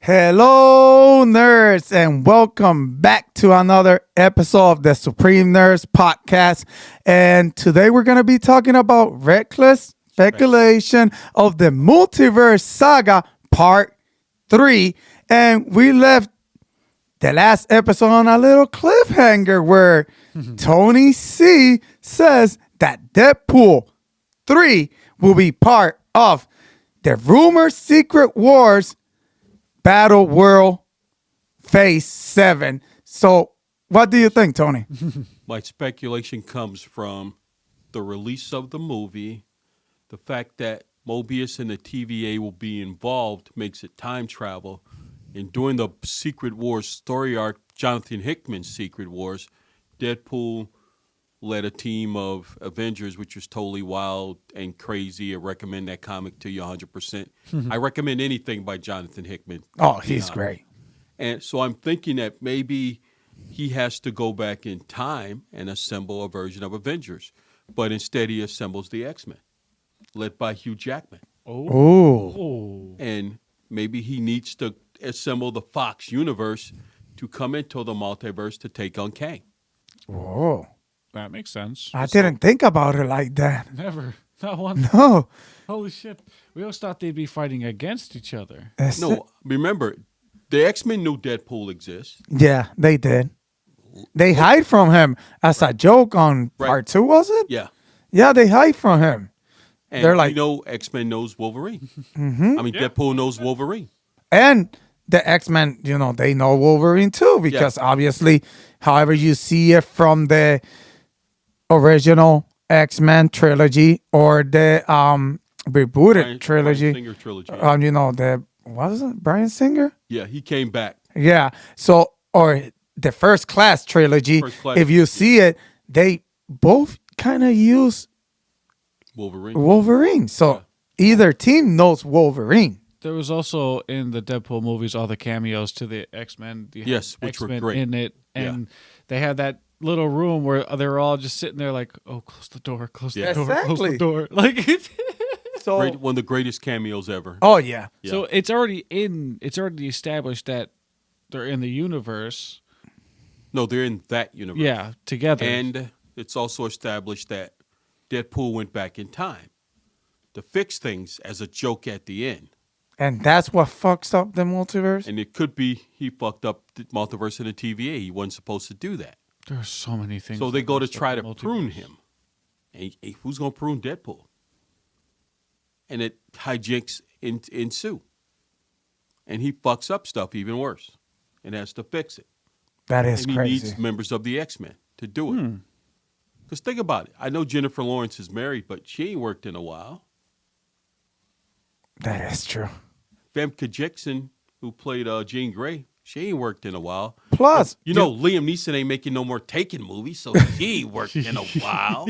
Hello, nerds, and welcome back to another episode of the Supreme Nerds podcast. And today we're going to be talking about reckless speculation of the Multiverse Saga Part 3. And we left the last episode on a little cliffhanger where Tony C says that Deadpool 3 will be part of the rumored Secret Wars Battle World Phase 7. So, what do you think, Tony? My speculation comes from the release of the movie, the fact that Mobius and the TVA will be involved makes it time travel, and during the Secret Wars story arc, Jonathan Hickman's Secret Wars, Deadpool led a team of Avengers, which was totally wild and crazy. I recommend that comic to you 100%. I recommend anything by Jonathan Hickman. Oh, he's great. And so I'm thinking that maybe he has to go back in time and assemble a version of Avengers. But instead he assembles the X-Men, led by Hugh Jackman. Oh. And maybe he needs to assemble the Fox universe to come into the multiverse to take on Kang. Oh. That makes sense. I didn't think about it like that. Never. Not one. No. Holy shit. We always thought they'd be fighting against each other. No, remember, the X-Men knew Deadpool exists. Yeah, they did. They hide from him as a joke on part 2, was it? Yeah. Yeah, they hide from him. And They're like, you know X-Men knows Wolverine. I mean, Deadpool knows Wolverine. and the X-Men, they know Wolverine too, because obviously, however you see it from the original X-Men trilogy or the rebooted trilogy. Bryan Singer trilogy. What is it? Bryan Singer? Yeah, he came back. Yeah. So, or the First Class trilogy, if you see it, they both kind of use Wolverine. So either team knows Wolverine. There was also in the Deadpool movies all the cameos to the X-Men. Yes, which were X-Men great. in it. And they had that little room where they were all just sitting there like, oh, close the door, close the door, close Exactly. the door. Like, So, One of the greatest cameos ever. oh yeah. So it's already established that they're in the universe. No, they're in that universe. Yeah, together. And it's also established that Deadpool went back in time to fix things as a joke at the end. And that's what fucks up the multiverse. And it could be he fucked up the multiverse and the TVA. He wasn't supposed to do that. There are so many things. So they that go to messed up try the to multiverse. prune him. And who's going to prune Deadpool? And it hijinks ensue. And he fucks up stuff even worse and has to fix it. That is And he crazy. needs members of the X-Men to do it. Because think about it. I know Jennifer Lawrence is married, but she ain't worked in a while. That is true. Famke Jackson, who played Jean Grey, she ain't worked in a while. Plus, You know, Liam Neeson ain't making no more Taken movies, so he ain't worked in a while.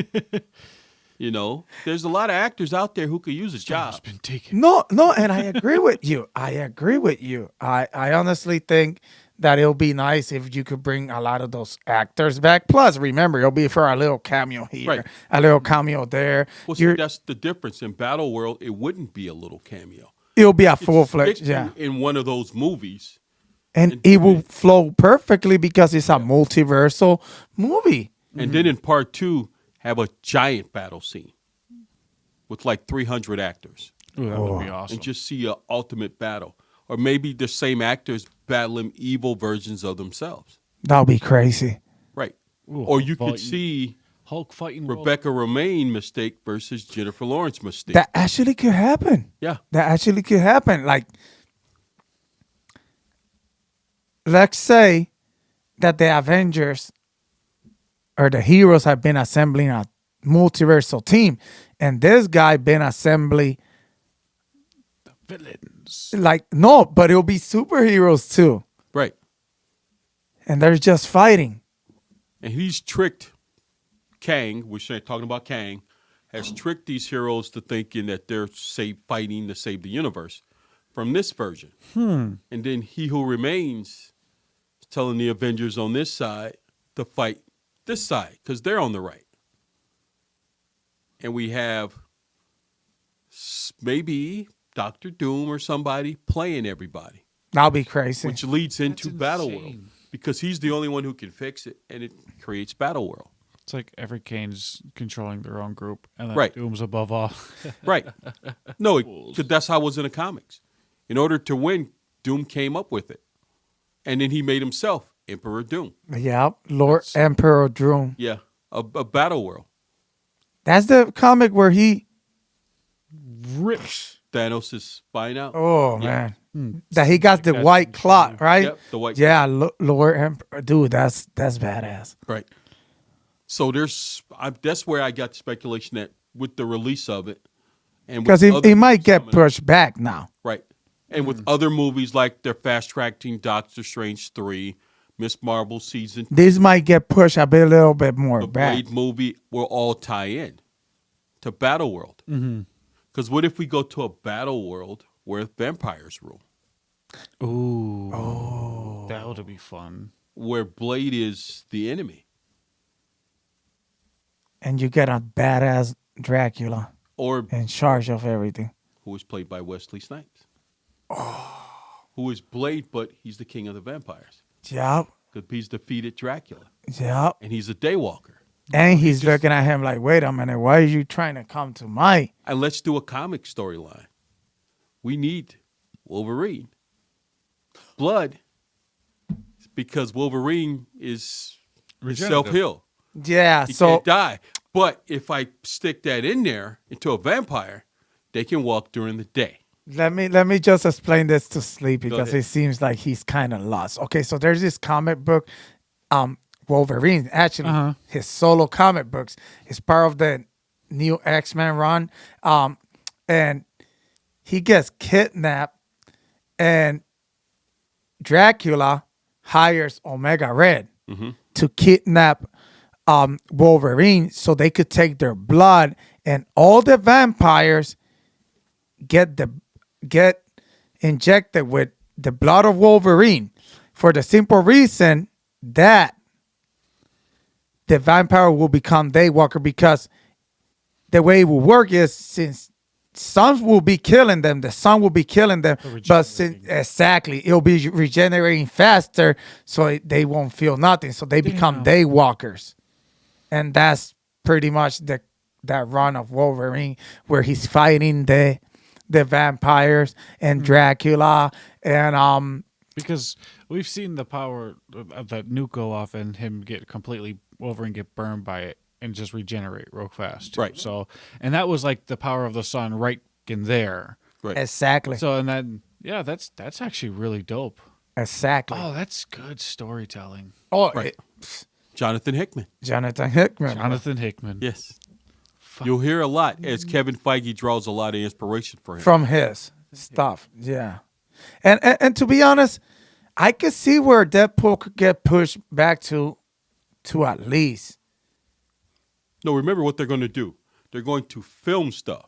You know, there's a lot of actors out there who could use a job. It's been taken. no, and I agree with you. I honestly think that it'll be nice if you could bring a lot of those actors back. Plus, remember, it'll be for a little cameo here, Right. a little cameo there. Well, see, that's the difference. In Battle World, it wouldn't be a little cameo. It'll be a It's full-fledged, stick yeah. in one of those movies. And it will flow perfectly because it's a multiversal movie. And then in part 2, have a giant battle scene with like 300 actors. Ooh, that would be awesome. And just see an ultimate battle. Or maybe the same actors battling evil versions of themselves. That'll be crazy. Right. Ooh, Or you Hulk could see Hulk fighting Rebecca Romaine mistake versus Jennifer Lawrence mistake. That actually could happen. Yeah. That actually could happen. Like, let's say that the Avengers or the heroes have been assembling a multiversal team, and this guy been assembling villains. no, but it'll be superheroes too, Right. and they're just fighting. And he's tricked Kang, we're talking about Kang, has tricked these heroes to thinking that they're fighting to save the universe from this version. And then He Who Remains is telling the Avengers on this side to fight this side because they're on the right. And we have maybe Dr. Doom or somebody playing everybody. That'll be crazy. which leads into That's Battle insane. World because he's the only one who can fix it, and it creates Battle World. It's like every Kane's controlling their own group, and then Right. Doom's above all. Right. No, that's how it was in the comics. In order to win, Doom came up with it. And then he made himself Emperor Doom. Yeah, Lord Emperor Doom. Yeah, a Battle World. That's the comic where he. Rips. Thanos' spine out. Oh Yeah. man, that he got the That's white cloth, right? Yep, the white Yeah, Lord Emperor, dude, that's badass. Right. So that's where I got the speculation that with the release of it, and with Because other he might get coming- pushed back now. right, and with other movies like they're fast tracking Doctor Strange 3, Miss Marvel season, This might get pushed a little bit more the back. Blade movie will all tie in to Battle World. Because what if we go to a Battle World where vampires rule, Ooh. Oh. That would be fun. where Blade is the enemy, And you get a badass Dracula or in charge of everything. who was played by Wesley Snipes, who is Blade, but he's the king of the vampires. Yep, Because he's defeated Dracula, yep. and he's a daywalker. And he's looking at him like, wait a minute, why are you trying to come to my? And let's do a comic storyline. We need Wolverine. Blood, because Wolverine is Regenerative. self-heal. Yeah, He so can't die. But if I stick that in there into a vampire, they can walk during the day. let me just explain this to Sleepy Go because ahead. it seems like he's kind of lost. Okay, so there's this comic book, Wolverine. Actually, his solo comic books is part of the new X-Men run, and he gets kidnapped, and Dracula hires Omega Red to kidnap Wolverine so they could take their blood, and all the vampires get injected with the blood of Wolverine for the simple reason that the vampire will become Daywalker, because the way it will work is since sun will be killing them, the sun will be killing them, but since, exactly, it'll be regenerating faster, so they won't feel nothing, so they become Daywalkers. And that's pretty much that run of Wolverine where he's fighting the vampires and Dracula and Because we've seen the power of that nuke go off and him get completely Wolverine get burned by it and just regenerate real fast. Right. So, and that was like the power of the sun right in there. Right. exactly. So, and then yeah, that's actually really dope. Exactly. Oh, that's good storytelling. Oh, Right. Jonathan Hickman. Jonathan Hickman. Jonathan Hickman. Yes. You'll hear a lot as Kevin Feige draws a lot of inspiration for him. From his stuff. Yeah. And to be honest, I could see where Deadpool could get pushed back to at least No, remember what they're going to do. They're going to film stuff.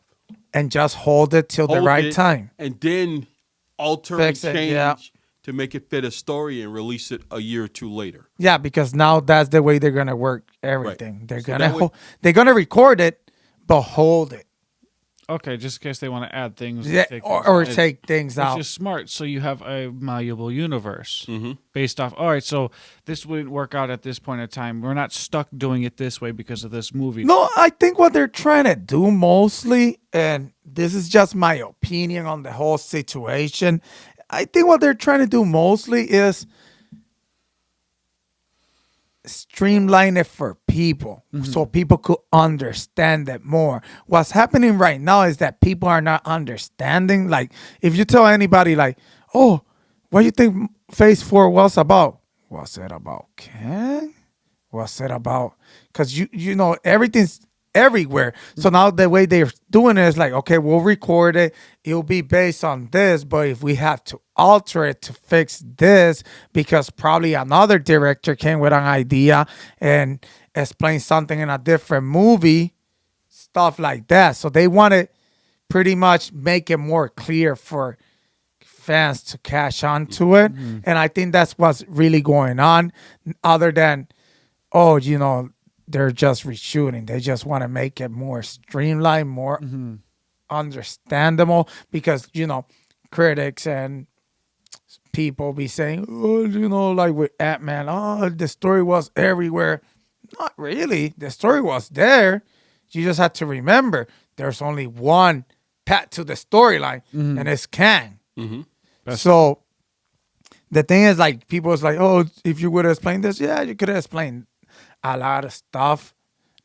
and just hold it till the hold right it, time. and then alter Fix and it, change yeah. to make it fit a story and release it a year or two later. Yeah, because now that's the way they're gonna work everything. They're So gonna that way- they're gonna record it, but hold it. Okay, just in case they want to add things. Yeah, take or things out. take things Which out. is smart. So you have a malleable universe Mm-hmm. based off. All right, so this wouldn't work out at this point in time. We're not stuck doing it this way because of this movie. No, I think what they're trying to do mostly, and this is just my opinion on the whole situation, I think what they're trying to do mostly is streamline it for people so people could understand it more. What's happening right now is that people are not understanding. Like, if you tell anybody, like, oh, what do you think Phase 4 was about? What's it about, Kang? What's it about? Because you know everything's everywhere. So now the way they're doing it is like, okay, we'll record it. It'll be based on this, but if we have to alter it to fix this, because probably another director came with an idea and explained something in a different movie, stuff like that. So they want to pretty much make it more clear for fans to catch on to it. And I think that's what's really going on, other than, oh, you know, they're just reshooting. They just want to make it more streamlined, more understandable, because, you know, critics and people be saying, oh, like with Ant-Man, oh, the story was everywhere. Not really. The story was there. You just had to remember there's only one path to the storyline, and it's Kang. So the thing is, like, people was like, oh, if you would have explained this, yeah, you could have explained a lot of stuff.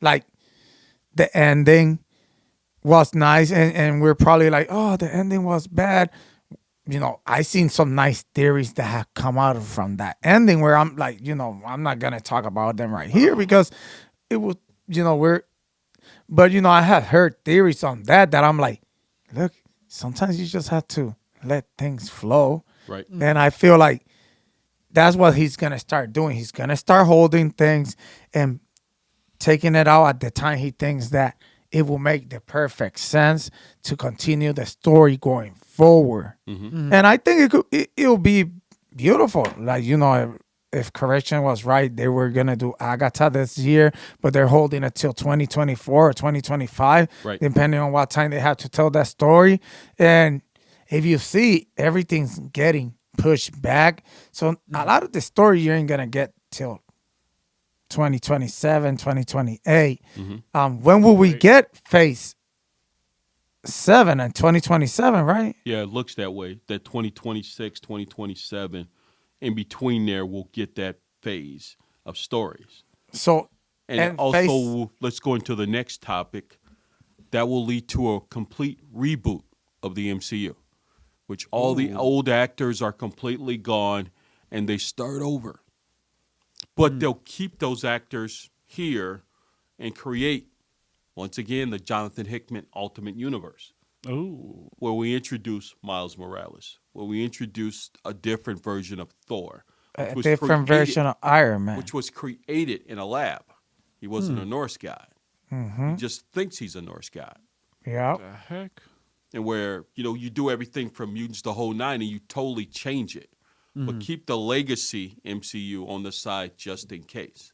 Like, the ending was nice, and we're probably like, oh, the ending was bad. I seen some nice theories that have come out from that ending where I'm like, I'm not going to talk about them right here because it was, but I had heard theories on that I'm like, look, sometimes you just have to let things flow. Right. And I feel like that's what he's going to start doing. He's going to start holding things and taking it out at the time he thinks that it will make the perfect sense to continue the story going forward. And I think it'll be beautiful. Like, if correction was right, they were going to do Agatha this year, but they're holding it till 2024 or 2025, depending on what time they have to tell that story. And if you see, everything's getting pushed back. So a lot of the story you ain't going to get till 2027, 2028. When will we get phase 7 and 2027, right? Yeah, it looks that way. That 2026, 2027, in between there, we'll get that phase of stories. So, and also, let's go into the next topic. That will lead to a complete reboot of the MCU, which all the old actors are completely gone, and they start over. But they'll keep those actors here and create, once again, the Jonathan Hickman Ultimate Universe. Ooh. Where we introduce Miles Morales, where we introduce a different version of Thor. A different version of Iron Man. Which was created in a lab. He wasn't a Norse god. He just thinks he's a Norse god. Yeah. The heck? And where, you do everything from mutants the whole nine and you totally change it. But keep the legacy MCU on the side just in case.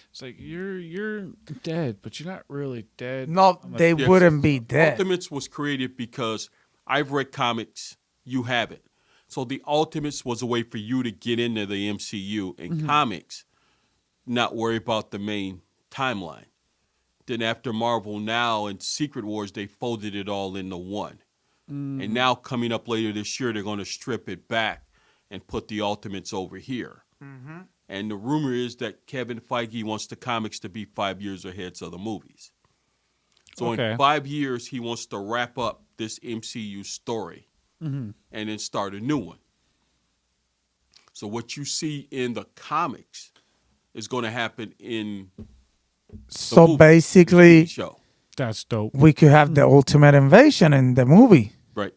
It's like you're dead, but you're not really dead. No, they wouldn't be dead. Ultimates was created because I've read comics, you haven't. So the Ultimates was a way for you to get into the MCU and comics, not worry about the main timeline. Then after Marvel Now and Secret Wars, they folded it all into one. And now coming up later this year, they're going to strip it back and put the Ultimates over here. And the rumor is that Kevin Feige wants the comics to be 5 years ahead of the movies. So in 5 years, he wants to wrap up this MCU story and then start a new one. So what you see in the comics is going to happen in so movie, basically, show. That's dope. We could have the Ultimate Invasion in the movie. Right.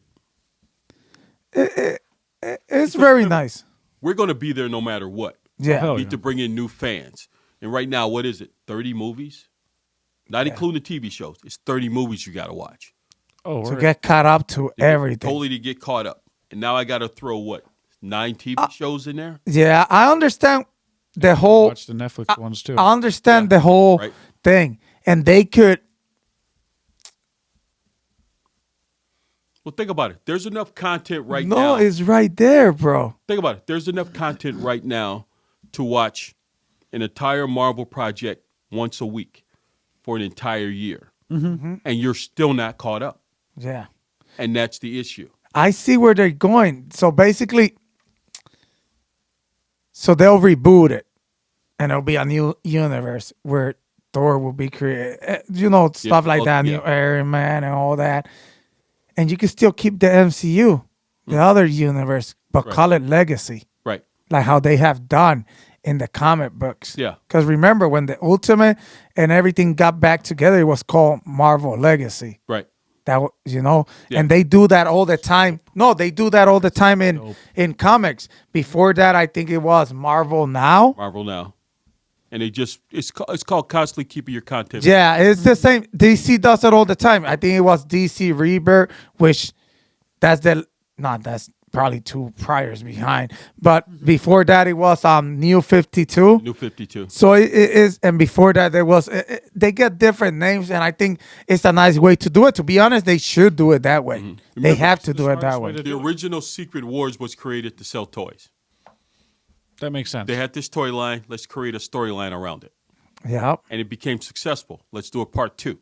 It's very nice. We're going to be there no matter what. Yeah. We need to bring in new fans. And right now, what is it? 30 movies? Not including the TV shows. It's 30 movies you got to watch. Oh, to get caught up to everything. Totally to get caught up. And now I got to throw, 9 TV shows in there? Yeah, I understand the whole... Watch the Netflix ones, too. I understand the whole thing. And they could... Well, think about it. There's enough content now. No, it's right there, bro. Think about it. There's enough content right now to watch an entire Marvel project once a week for an entire year. And you're still not caught up. Yeah. And that's the issue. I see where they're going. So basically, they'll reboot it. And it'll be a new universe where Thor will be created. Stuff like that. New Iron Man and all that. And you can still keep the MCU, the other universe, but call it Legacy. Right. Like how they have done in the comic books. Yeah. Because remember, when the Ultimate and everything got back together, it was called Marvel Legacy. Right. That and they do that all the time. No, they do that all the time in comics. Before that, I think it was Marvel Now. Marvel Now. And it's called constantly keeping your content. Yeah, it's the same. DC does it all the time. I think it was DC Rebirth, which that's probably 2 priors behind. But before that, it was New 52. New 52. So it is, and before that, there was. They get different names, and I think it's a nice way to do it. To be honest, they should do it that way. They Remember, have to it's the do it that smartest way. way to The original Secret Wars was created to sell toys. That makes sense. They had this toy line. Let's create a storyline around it. Yeah. And it became successful. Let's do a part 2.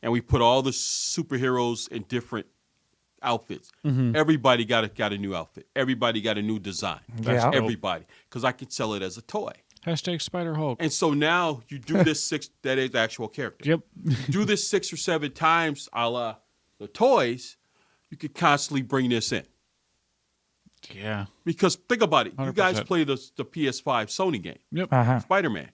And we put all the superheroes in different outfits. Everybody got a new outfit. Everybody got a new design. Yeah. Everybody. Because I could sell it as a toy. Hashtag Spider Hulk. And so now you do this that is the actual character. Yep. Do this 6 or 7 times a la the toys, you could constantly bring this in. Yeah. Because think about it. You guys 100%. play the PS5 Sony game, Yep. Uh-huh. Spider-Man.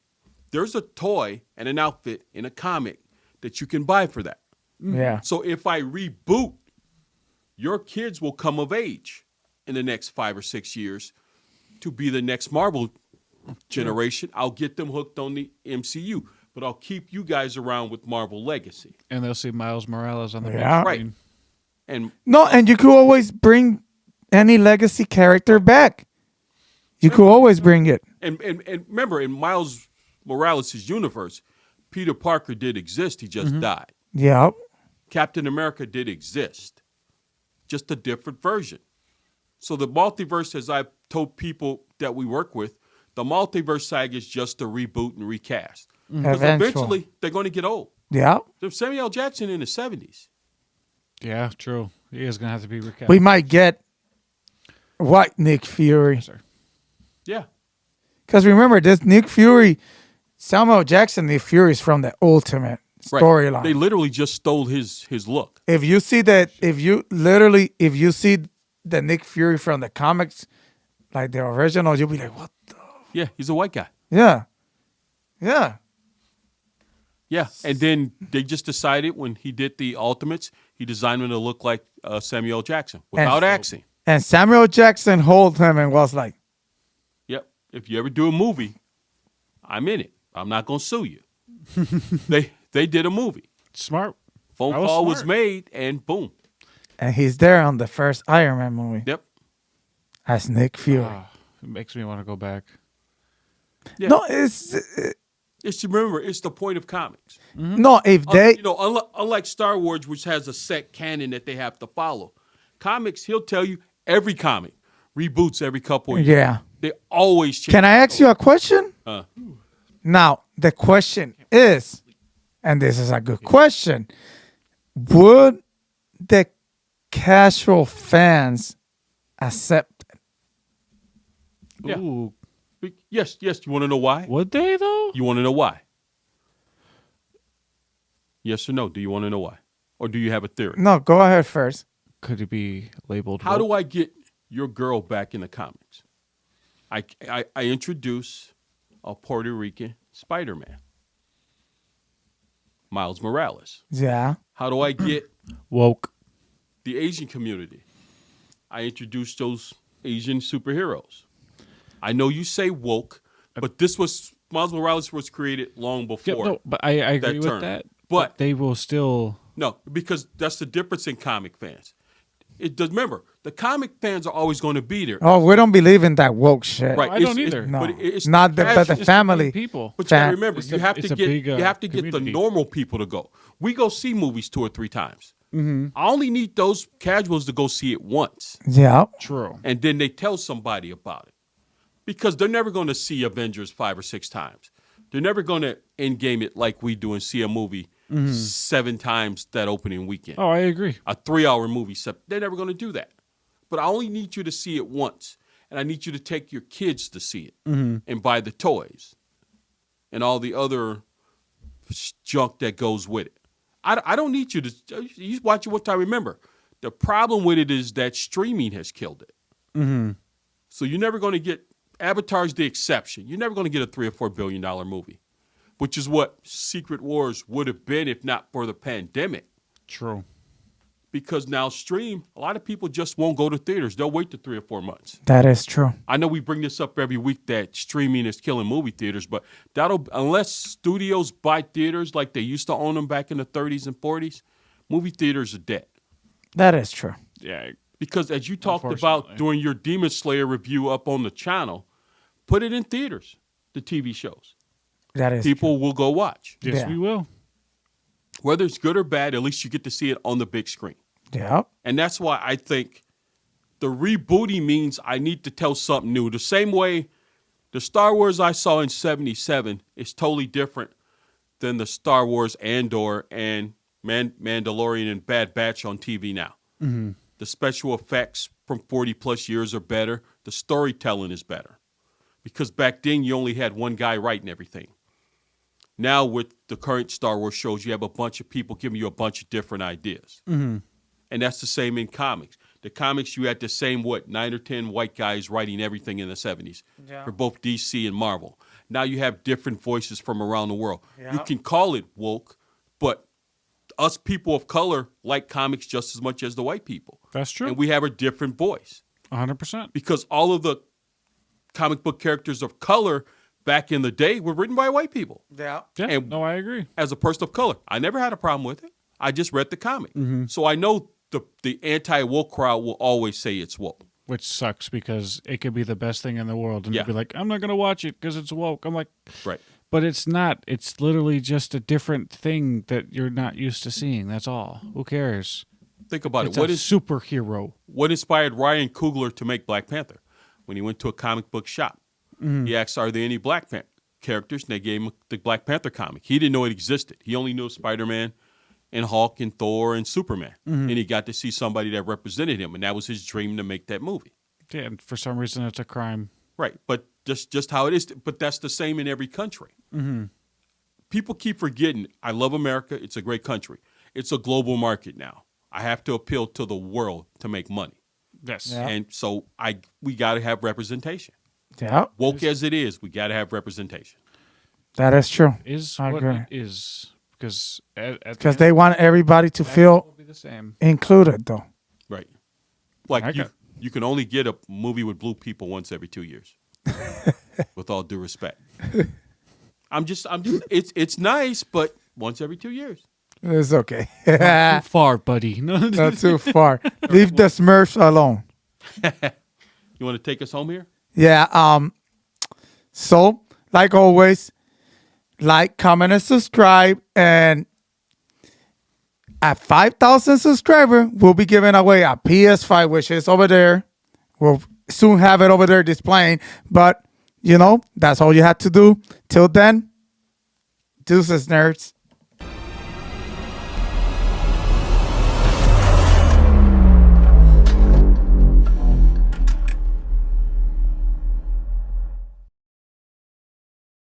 There's a toy and an outfit in a comic that you can buy for that. Yeah. So if I reboot, your kids will come of age in the next 5 or 6 years to be the next Marvel generation. I'll get them hooked on the MCU, but I'll keep you guys around with Marvel Legacy. And they'll see Miles Morales on the big Yeah. Right. screen. And No, and you could always bring any legacy character back. You could always bring it. and remember, in Miles Morales' universe, Peter Parker did exist. He just died. Yeah. Captain America did exist, just a different version. So the multiverse, as I've told people that we work with, the Multiverse Saga is just a reboot and recast. Because eventually they're going to get old. Yeah. There's Samuel L. Jackson in the 70s. Yeah, true. He is going to have to be recast. We might get white Nick Fury. Sir. Yeah. Because remember, this Nick Fury, Samuel Jackson, Nick Fury is from the Ultimate Right. storyline. They literally just stole his look. If you see that, if you see the Nick Fury from the comics, like the original, you'll be like, what the? Yeah, he's a white guy. Yeah. Yeah. Yeah, and then they just decided when he did the Ultimates, he designed him to look like Samuel L. Jackson without acting. And Samuel Jackson hold him and was like, Yep. If you ever do a movie, I'm in it. I'm not going to sue you. They did a movie. Smart. Phone That was call was smart. made, and boom. and he's there on the first Iron Man movie Yep. as Nick Fury. Ah, it makes me want to go back. Yeah. No, It's remember, it's the point of comics. no. If they, Unlike Star Wars, which has a set canon that they have to follow, comics, he'll tell you every comic reboots every couple of years. yeah. They always change. Can I ask you a question? Uh, Now, the question is, and this is a good question, would the casual fans accept it? Yeah. Ooh. yes. You want to know why? Would they, though? You want to know why? Yes or no? Do you want to know why? Or do you have a theory? No, go ahead first. Could it be labeled? How do I get your girl back in the comics? I introduce a Puerto Rican Spider-Man, Miles Morales. Yeah. How do I get woke? the Asian community? I introduce those Asian superheroes. I know you say woke, but Miles Morales was created long Yeah, before. no, but I agree with term. that. But- they will still. No, because that's the difference in comic fans. It does. Remember, the comic fans are always going to be there. Oh, we don't believe in that woke shit. Right. I don't either. No, But it's not the, but the casual- family. People. But you gotta Fan- remember, It's you a- have it's to a get big, you have to get the community. normal people to go. We go see movies 2 or 3 times. I only need those casuals to go see it once, Yeah. True. and then they tell somebody about it, because they're never going to see Avengers 5 or 6 times. They're never going to end game it like we do and see a movie 7 times that opening weekend. Oh, I agree. A 3-hour movie. They're never going to do that. But I only need you to see it once, and I need you to take your kids to see it and buy the toys and all the other junk that goes with it. I don't need you to you watch it one time. Remember, the problem with it is that streaming has killed it. So you're never going to get Avatar's the exception. You're never going to get a $3 or $4 billion movie, which is what Secret Wars would have been if not for the pandemic. True. Because now stream, a lot of people just won't go to theaters. They'll wait to 3 or 4 months. That is true. I know we bring this up every week that streaming is killing movie theaters, but unless studios buy theaters like they used to own them back in the 30s and 40s, movie theaters are dead. That is true. Yeah, Because as you talked about during your Demon Slayer review up on the channel, put it in theaters, the TV shows. That is People will go watch. Yes, Yeah. we will. Whether it's good or bad, at least you get to see it on the big screen. Yeah. And that's why I think the rebooting means I need to tell something new. The same way the Star Wars I saw in 77 is totally different than the Star Wars Andor and Mandalorian and Bad Batch on TV now. Mm-hmm. The special effects from 40 plus years are better. The storytelling is better. Because back then you only had one guy writing everything. Now with the current Star Wars shows, you have a bunch of people giving you a bunch of different ideas. Mm-hmm. And that's the same in comics. The comics, you had the same, 9 or 10 white guys writing everything in the 70s for both DC and Marvel. Now you have different voices from around the world. Yeah. You can call it woke, but us people of color like comics just as much as the white people. That's true. And we have a different voice. 100%. Because all of the comic book characters of color back in the day were written by white people. Yeah. Yeah, And- no, I agree. As a person of color, I never had a problem with it. I just read the comic. So I know the anti-woke crowd will always say it's woke. Which sucks because it could be the best thing in the world. And Yeah. you'd be like, I'm not going to watch it because it's woke. I'm like, Right. but it's not. It's literally just a different thing that you're not used to seeing. That's all. Who cares? Think about It's it. What a is superhero. what inspired Ryan Coogler to make Black Panther? When he went to a comic book shop, he asked, "Are there any Black characters?" And they gave him the Black Panther comic. He didn't know it existed. He only knew Spider-Man and Hulk and Thor and Superman. And he got to see somebody that represented him, and that was his dream to make that movie. Yeah, and for some reason it's a crime. Right, but just how it is. But that's the same in every country. People keep forgetting, I love America. It's a great country. It's a global market now. I have to appeal to the world to make money. Yes. Yeah. And so we got to have representation. Yeah. Woke as it is, we got to have representation. That is true. Is I what agree. it is. Because Because they want everybody to will feel be the same. included, though. Right. Like I got- you can only get a movie with blue people once every 2 years. With all due respect. I'm just it's nice, but once every 2 years. It's okay. Too far, buddy. No. Not too far. Leave the Smurfs alone. You want to take us home here? Yeah. So, like always, like, comment, and subscribe. And at 5,000 subscribers, we'll be giving away a PS5, which is over there. We'll soon have it over there displaying. But, that's all you have to do. Till then, deuces, nerds.